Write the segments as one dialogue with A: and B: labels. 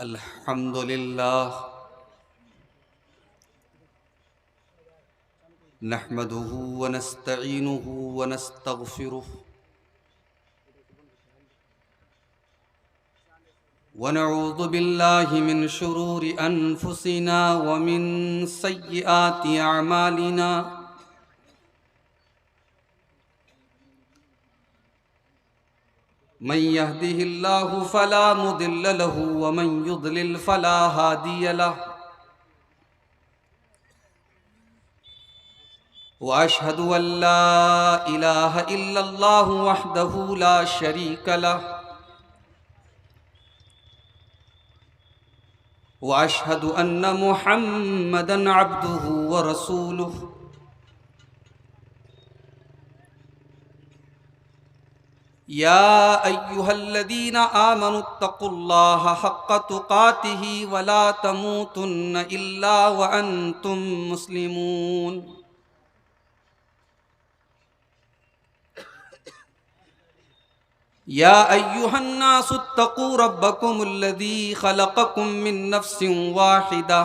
A: अल्हम्दुलिल्लाह नहमदुहु व नस्तईनुहु व नस्तगफिरुहु व नऊज़ु बिल्लाहि मिन शुरूरि अनफुसिना व मिन सय्यिआति अअमालिना मन यहदिहिल्लाहु फला मुदिल्ल लहु व मन युद्लिल फला हादिय लहु व अशहदु अल्ला इलाहा इल्लल्लाहु वहदहु ला शरीक लहु व अशहदु अन्न मुहम्मदन अब्दुहु व रसूलुहु या अय्युहल्लज़ीना आमनुत्तक़ुल्लाहा हक़्क़ तुक़ातिही व ला तमूतुन्न इल्ला व अंतुम मुस्लिमून। या अय्युहन्नासुत्तक़ू रब्बकुमुल्लज़ी ख़लक़कुम मिन नफ़्सिन वाहिदा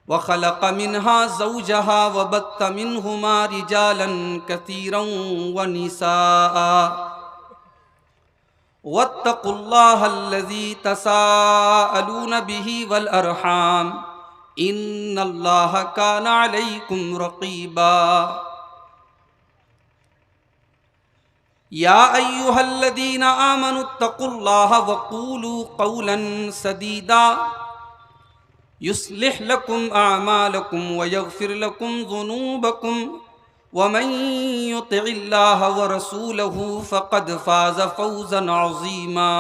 A: व ख़लक़ मिन्हा ज़ौजहा व बत्त मिन्हुमा रिजालन कसीरन व निसाअ वत्तक़ुल्लाहल्लज़ी तसाअलून बिही वल अर्हाम इन्नल्लाहा काना अलैकुम रक़ीबा। या अय्युहल्लज़ीना आमनुत्तक़ुल्लाहा व क़ूलू क़ौलन सदीदा युस्लिह लकुम आमालकुम व यग़फ़िर लकुम ज़ुनूबकुम व मन युतिइल्लाह व रसूलहु फ़क़द फ़ाज़ फ़ौज़न अज़ीमा।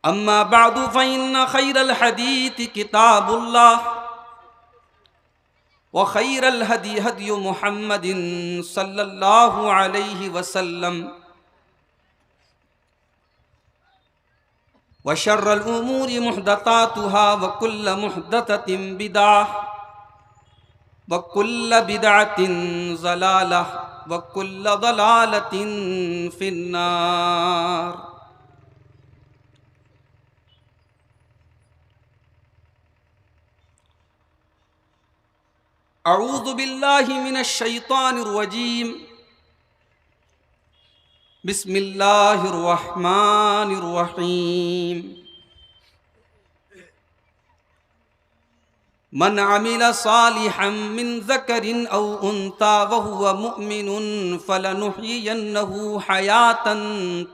A: अम्मा बअदु फ़इन्न ख़ैरल हदीस किताबुल्लाह व ख़ैरल हदी हदी मुहम्मदिन सल्लल्लाहु अलैहि वसल्लम व शर्रल उमूरि मुहदसातुहा व कुल्ल मुहदसतिन बिदअह व कुल्ल बिदअतिन ज़लालह व कुल्ल ज़लालतिन फिन्नार। अऊज़ु बिल्लाहि मिनश शैतानिर रजीम बिस्मिल्लाहिर रहमानिर रहीम। मन अमिल सालिहन मिन ज़करिन औ उन्सा व हुवा मुमिनुन फलनुहयियन्नहु हयातन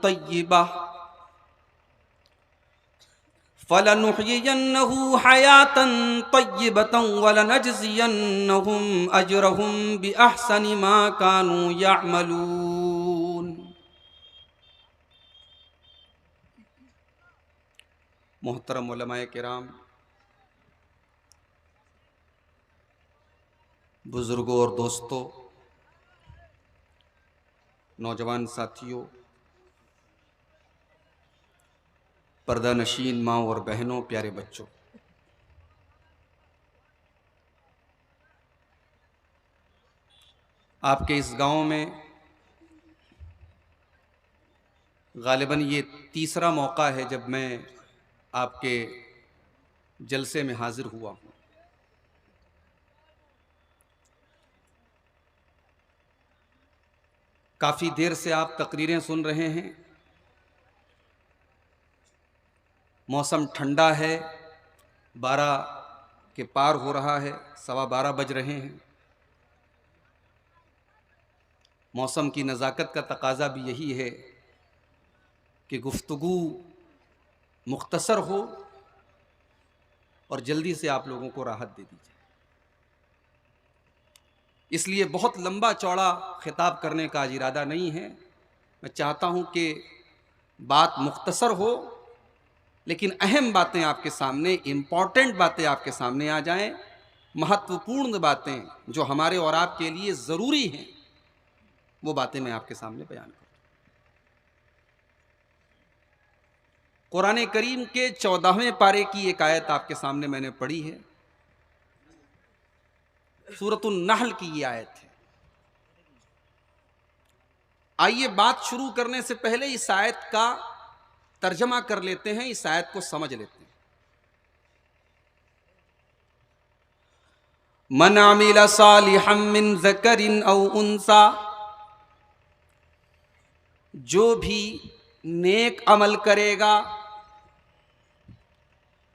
A: तय्यिबा व लनजज़ियन्नहुम अजरहुम बिअहसनि मा कानू यअमलून। मोहतरम उलमाए किराम, बुजुर्गों और दोस्तों, नौजवान साथियों, पर्दा नशीन माँ और बहनों, प्यारे बच्चों, आपके इस गांव में गालिबन ये तीसरा मौका है जब मैं आपके जलसे में हाजिर हुआ हूँ। काफ़ी देर से आप तकरीरें सुन रहे हैं। मौसम ठंडा है, 12 के पार हो रहा है, 12:15 बज रहे हैं। मौसम की नज़ाकत का तकाज़ा भी यही है कि गुफ्तगू मुख्तसर हो और जल्दी से आप लोगों को राहत दे दी जाए। इसलिए बहुत लंबा चौड़ा खिताब करने का आज इरादा नहीं है। मैं चाहता हूँ कि बात मुख्तसर हो, लेकिन अहम बातें आपके सामने, इम्पॉर्टेंट बातें आपके सामने आ जाएं, महत्वपूर्ण बातें जो हमारे और आपके लिए ज़रूरी हैं, वो बातें मैं आपके सामने बयान करूँ। कुरान करीम के 14वें पारे की एक आयत आपके सामने मैंने पढ़ी है। सूरतुन नहल की ये आयत है। आइए बात शुरू करने से पहले इस आयत का तर्जमा कर लेते हैं, इस आयत को समझ लेते हैं। मन आमिला सालिहम मिन ज़करिन औ उन्सा, जो भी नेक अमल करेगा।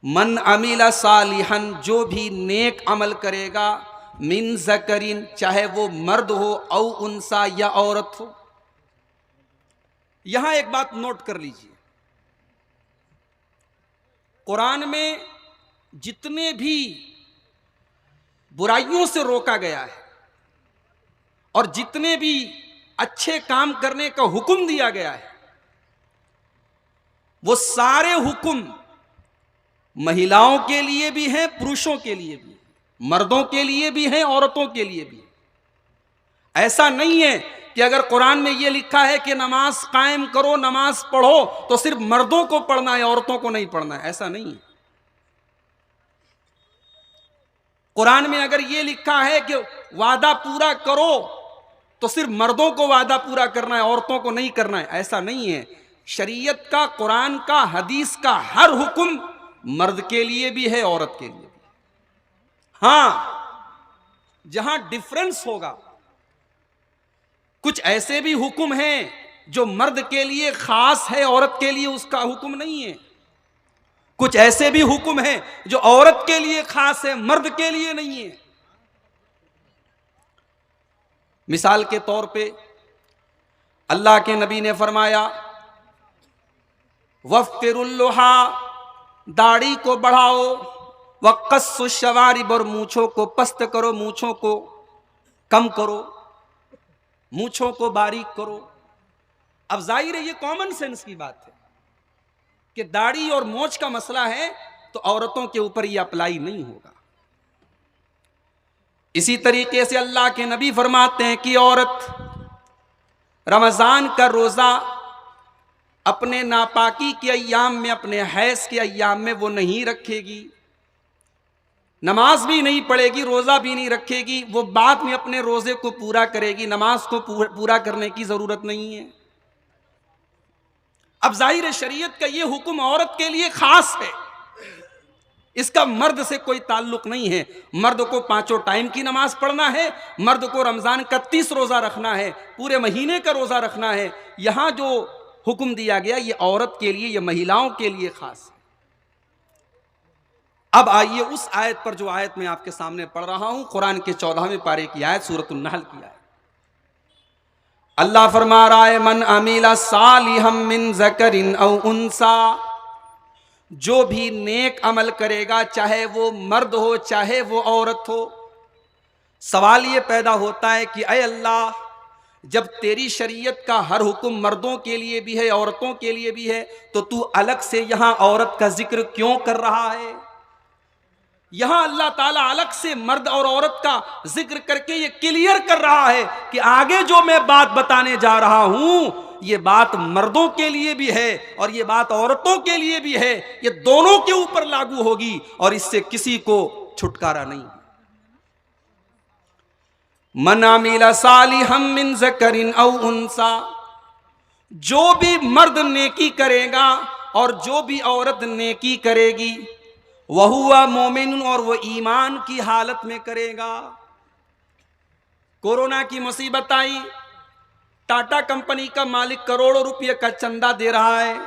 A: मन अमिला सालिहन, जो भी नेक अमल करेगा। मिन ज़करिन, चाहे वो मर्द हो, औ उन्सा, या औरत हो। यहां एक बात नोट कर लीजिए, कुरान में जितने भी बुराइयों से रोका गया है और जितने भी अच्छे काम करने का हुक्म दिया गया है, वो सारे हुक्म महिलाओं के लिए भी हैं, पुरुषों के लिए भी, मर्दों के लिए भी हैं, औरतों के लिए भी। ऐसा नहीं है कि अगर कुरान में यह लिखा है कि नमाज कायम करो, नमाज पढ़ो, तो सिर्फ मर्दों को पढ़ना है, औरतों को नहीं पढ़ना है। ऐसा नहीं है। कुरान में अगर यह लिखा है कि वादा पूरा करो, तो सिर्फ मर्दों को वादा पूरा करना है, औरतों को नहीं करना है। ऐसा नहीं है। शरीयत का, कुरान का, हदीस का हर हुक्म मर्द के लिए भी है, औरत के लिए भी। हां, जहां डिफरेंस होगा, कुछ ऐसे भी हुक्म हैं जो मर्द के लिए खास है, औरत के लिए उसका हुक्म नहीं है। कुछ ऐसे भी हुक्म हैं जो औरत के लिए खास है, मर्द के लिए नहीं है। मिसाल के तौर पे अल्लाह के नबी ने फरमाया, वफ़िरुल्लुहा, दाढ़ी को बढ़ाओ, वक़स्सु शवारिब, और मूछों को पस्त करो, मूछों को कम करो, मूछों को बारीक करो। अब जाहिर है ये कॉमन सेंस की बात है कि दाढ़ी और मूछ का मसला है तो औरतों के ऊपर ये अप्लाई नहीं होगा। इसी तरीके से अल्लाह के नबी फरमाते हैं कि औरत रमजान का रोजा अपने नापाकी के अय्याम में, अपने हैज के अय्याम में वो नहीं रखेगी, नमाज भी नहीं पढ़ेगी, रोजा भी नहीं रखेगी। वो बाद में अपने रोजे को पूरा करेगी, नमाज को पूरा करने की जरूरत नहीं है। अब जाहिर है शरीयत का ये हुक्म औरत के लिए खास है, इसका मर्द से कोई ताल्लुक नहीं है। मर्द को 5 टाइम की नमाज पढ़ना है, मर्द को रमजान का 30 रोजा रखना है, पूरे महीने का रोजा रखना है। यहां जो हुक्म दिया गया ये औरत के लिए, ये महिलाओं के लिए खास है। अब आइए उस आयत पर जो आयत मैं आपके सामने पढ़ रहा हूं, कुरान के 14वें पारे की आयत, सूरतुन नहल की आयत। अल्लाह फरमा रहा है, मन अमीला सालिहम मिन ज़करिन औ उन्सा, जो भी नेक अमल करेगा, चाहे वो मर्द हो चाहे वो औरत हो। सवाल ये पैदा होता है कि अय अल्लाह, जब तेरी शरीयत का हर हुक्म मर्दों के लिए भी है, औरतों के लिए भी है, तो तू अलग से यहां औरत का जिक्र क्यों कर रहा है? यहां अल्लाह ताला अलग से मर्द और औरत का जिक्र करके ये क्लियर कर रहा है कि आगे जो मैं बात बताने जा रहा हूं, ये बात मर्दों के लिए भी है और ये बात औरतों के लिए भी है। ये दोनों के ऊपर लागू होगी और इससे किसी को छुटकारा नहीं। मन अमिला सालिहम मिन ज़करिन औ उन्सा, जो भी मर्द नेकी करेगा और जो भी औरत नेकी करेगी, वहुवा मोमिन, और वो ईमान की हालत में करेगा। कोरोना की मुसीबत आई, टाटा कंपनी का मालिक करोड़ों रुपए का चंदा दे रहा है,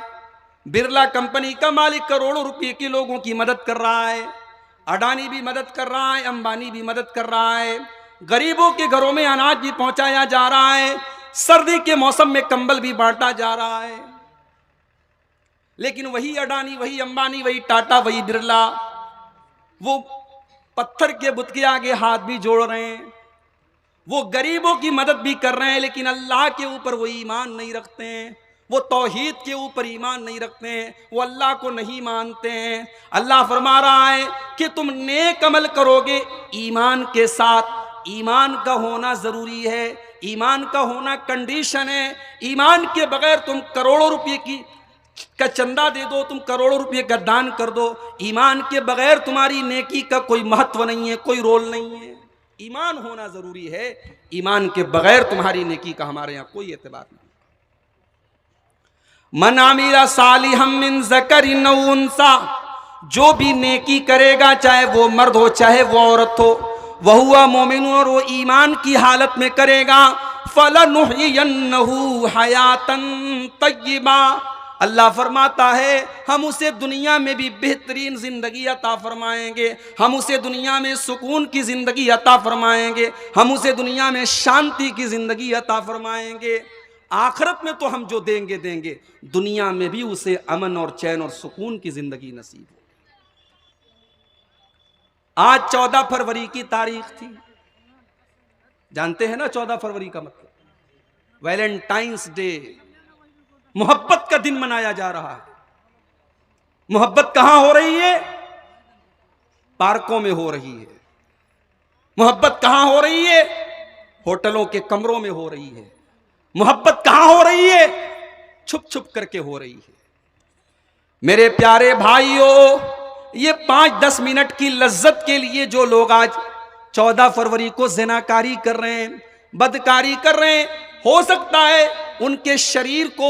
A: बिरला कंपनी का मालिक करोड़ों रुपए के लोगों की मदद कर रहा है, अडानी भी मदद कर रहा है, अंबानी भी मदद कर रहा है, गरीबों के घरों में अनाज भी पहुंचाया जा रहा है, सर्दी के मौसम में कंबल भी बांटा जा रहा है। लेकिन वही अडानी, वही अंबानी, वही टाटा, वही बिरला, वो पत्थर के बुत के आगे हाथ भी जोड़ रहे हैं, वो गरीबों की मदद भी कर रहे हैं, लेकिन अल्लाह के ऊपर वो ईमान नहीं रखते हैं, वो तौहीद के ऊपर ईमान नहीं रखते हैं, वो अल्लाह को नहीं मानते हैं। अल्लाह फरमा रहा है कि तुम नेक अमल करोगे ईमान के साथ। ईमान का होना जरूरी है, ईमान का होना कंडीशन है। ईमान के बगैर तुम करोड़ों रुपए का चंदा दे दो, तुम करोड़ों रुपए का दान कर दो, ईमान के बगैर तुम्हारी नेकी का कोई महत्व नहीं है, कोई रोल नहीं है। ईमान होना जरूरी है, ईमान के बगैर तुम्हारी नेकी का हमारे यहाँ कोई एतबार नहीं। मन आमिला सालिहम मिन ज़करिन औ उन्सा, जो भी नेकी करेगा चाहे वो मर्द हो चाहे वो औरत हो, वहुवा मोमिन, और वो ईमान की हालत में करेगा, फलनुहयिन्नहु हयातन तय्यिबा, अल्लाह फरमाता है हम उसे दुनिया में भी बेहतरीन जिंदगी अता फरमाएंगे, हम उसे दुनिया में सुकून की जिंदगी अता फरमाएंगे, हम उसे दुनिया में शांति की जिंदगी अता फरमाएंगे। आखिरत में तो हम जो देंगे देंगे, दुनिया में भी उसे अमन और चैन और सुकून की जिंदगी नसीब हो। आज 14 फरवरी की तारीख थी, जानते हैं ना 14 फरवरी का मतलब, वैलेंटाइंस डे, मोहब्बत का दिन मनाया जा रहा है। मोहब्बत कहां हो रही है? पार्कों में हो रही है। मोहब्बत कहां हो रही है? होटलों के कमरों में हो रही है। मोहब्बत कहां हो रही है? छुप छुप करके हो रही है। मेरे प्यारे भाइयों, ये 5-10 मिनट की लज्जत के लिए जो लोग आज 14 फरवरी को ज़िनाकारी कर रहे हैं, बदकारी कर रहे हैं, हो सकता है उनके शरीर को,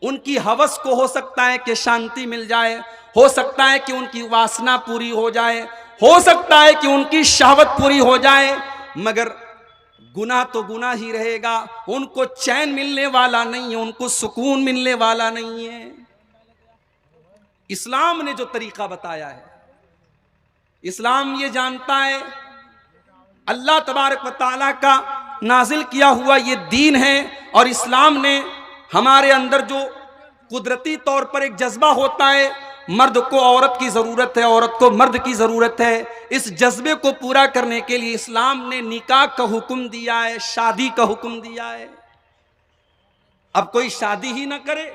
A: उनकी हवस को हो सकता है कि शांति मिल जाए, हो सकता है कि उनकी वासना पूरी हो जाए, हो सकता है कि उनकी शहवत पूरी हो जाए, मगर गुनाह तो गुनाह ही रहेगा। उनको चैन मिलने वाला नहीं है, उनको सुकून मिलने वाला नहीं है। इस्लाम ने जो तरीका बताया है, इस्लाम ये जानता है अल्लाह तबारक व तआला का नाजिल किया हुआ ये दीन है, और इस्लाम ने हमारे अंदर जो कुदरती तौर पर एक जज्बा होता है, मर्द को औरत की जरूरत है, औरत को मर्द की जरूरत है, इस जज्बे को पूरा करने के लिए इस्लाम ने निकाह का हुक्म दिया है, शादी का हुक्म दिया है। अब कोई शादी ही ना करे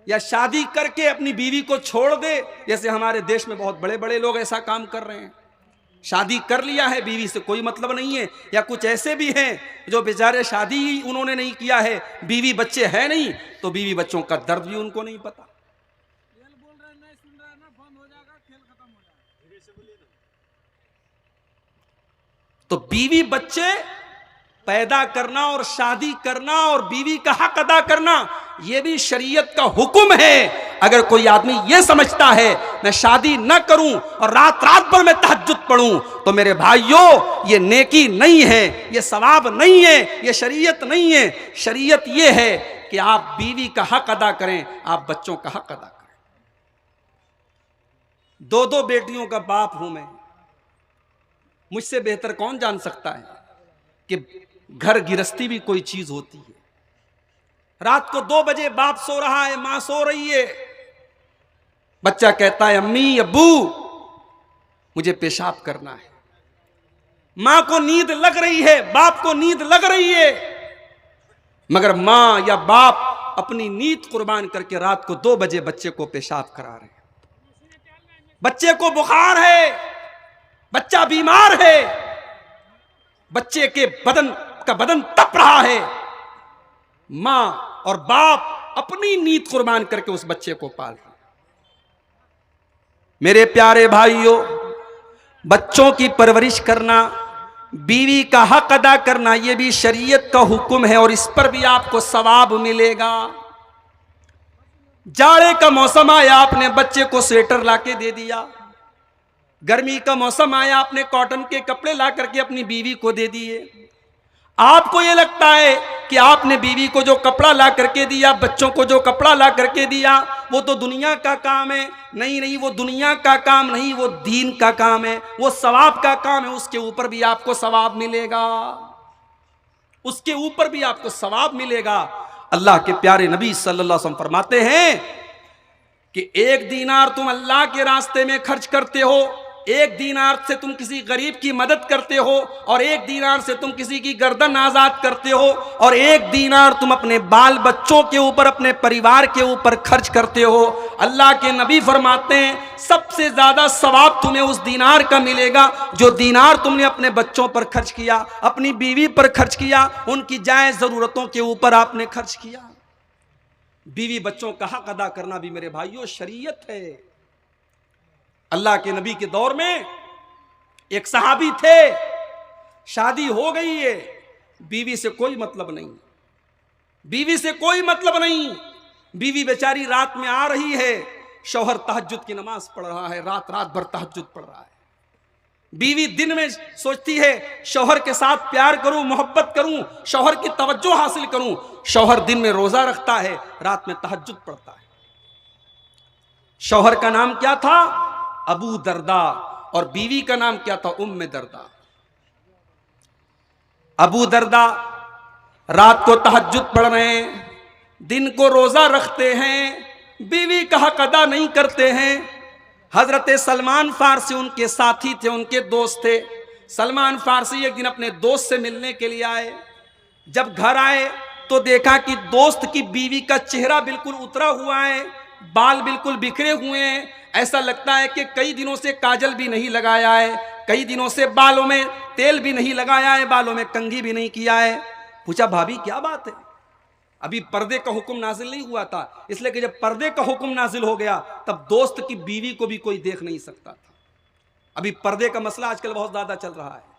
A: या शादी करके अपनी बीवी को छोड़ दे, जैसे हमारे देश में बहुत बड़े बड़े लोग ऐसा काम कर रहे हैं। शादी कर लिया है, बीवी से कोई मतलब नहीं है, या कुछ ऐसे भी हैं जो बेचारे शादी ही उन्होंने नहीं किया है, बीवी बच्चे हैं नहीं, तो बीवी बच्चों का दर्द भी उनको नहीं पता। तो बीवी बच्चे पैदा करना और शादी करना और बीवी का हक अदा करना, यह भी शरीयत का हुक्म है। अगर कोई आदमी यह समझता है मैं शादी न करूं और रात रात भर मैं तहज्जुद पढ़ूं, तो मेरे भाइयों ये नेकी नहीं है, ये सवाब नहीं है, ये शरीयत नहीं है। शरीयत यह है कि आप बीवी का हक अदा करें, आप बच्चों का हक अदा करें। 2 बेटियों का बाप हूं मैं, मुझसे बेहतर कौन जान सकता है कि घर गिरस्ती भी कोई चीज होती है। रात को 2 बजे बाप सो रहा है, मां सो रही है, बच्चा कहता है अम्मी अब्बू मुझे पेशाब करना है। मां को नींद लग रही है, बाप को नींद लग रही है, मगर मां या बाप अपनी नींद कुर्बान करके रात को 2 बजे बच्चे को पेशाब करा रहे हैं। बच्चे को बुखार है, बच्चा बीमार है, बच्चे के बदन तप रहा है, मां और बाप अपनी नींद कुर्बान करके उस बच्चे को पाल रहे हैं। मेरे प्यारे भाइयों, बच्चों की परवरिश करना, बीवी का हक अदा करना, यह भी शरीयत का हुक्म है और इस पर भी आपको सवाब मिलेगा। जाड़े का मौसम आया, आपने बच्चे को स्वेटर लाके दे दिया। गर्मी का मौसम आया, आपने कॉटन के कपड़े ला करके अपनी बीवी को दे दिए। आपको यह लगता है कि आपने बीवी को जो कपड़ा ला करके दिया, बच्चों को जो कपड़ा ला करके दिया, वो तो दुनिया का काम है। नहीं नहीं, वो दुनिया का काम नहीं, वो दीन का काम है, वो सवाब का काम है। उसके ऊपर भी आपको सवाब मिलेगा, उसके ऊपर भी आपको सवाब मिलेगा। अल्लाह के प्यारे नबी सल्लल्लाहु अलैहि वसल्लम फरमाते हैं कि 1 दीनार तुम अल्लाह के रास्ते में खर्च करते हो, 1 दीनार से तुम किसी गरीब की मदद करते हो, और 1 दीनार से तुम किसी की गर्दन आजाद करते हो, और 1 दीनार तुम अपने बाल बच्चों के ऊपर, अपने परिवार के ऊपर खर्च करते हो। अल्लाह के नबी फरमाते हैं सबसे ज्यादा सवाब तुम्हें उस दीनार का मिलेगा जो दीनार तुमने अपने बच्चों पर खर्च किया, अपनी बीवी पर खर्च किया, उनकी जायज जरूरतों के ऊपर आपने खर्च किया। बीवी बच्चों का हक अदा करना भी मेरे भाइयों शरीयत है। अल्लाह के नबी के दौर में एक सहाबी थे, शादी हो गई है, बीवी से कोई मतलब नहीं, बीवी से कोई मतलब नहीं, बीवी बेचारी रात में आ रही है, शौहर तहज्जुद की नमाज पढ़ रहा है, रात रात भर तहज्जुद पढ़ रहा है। बीवी दिन में सोचती है शौहर के साथ प्यार करूं, मोहब्बत करूं, शौहर की तवज्जो हासिल करूं। शौहर दिन में रोजा रखता है, रात में तहज्जुद पढ़ता है। शौहर का नाम क्या था? अबू दरदा, और बीवी का नाम क्या था? उम्मे दरदा। अबू दरदा रात को तहज्जुद पढ़ रहे हैं, दिन को रोजा रखते हैं, बीवी का हक अदा नहीं करते हैं। हजरत सलमान फारसी उनके साथी थे, उनके दोस्त थे। सलमान फारसी एक दिन अपने दोस्त से मिलने के लिए आए। जब घर आए तो देखा कि दोस्त की बीवी का चेहरा बिल्कुल उतरा हुआ है, बाल बिल्कुल बिखरे हुए हैं। ऐसा लगता है कि कई दिनों से काजल भी नहीं लगाया है, कई दिनों से बालों में तेल भी नहीं लगाया है, बालों में कंघी भी नहीं किया है। पूछा, भाभी क्या बात है? अभी पर्दे का हुक्म नाजिल नहीं हुआ था, इसलिए कि जब पर्दे का हुक्म नाजिल हो गया तब दोस्त की बीवी को भी कोई देख नहीं सकता था। अभी पर्दे का मसला आजकल बहुत ज्यादा चल रहा है।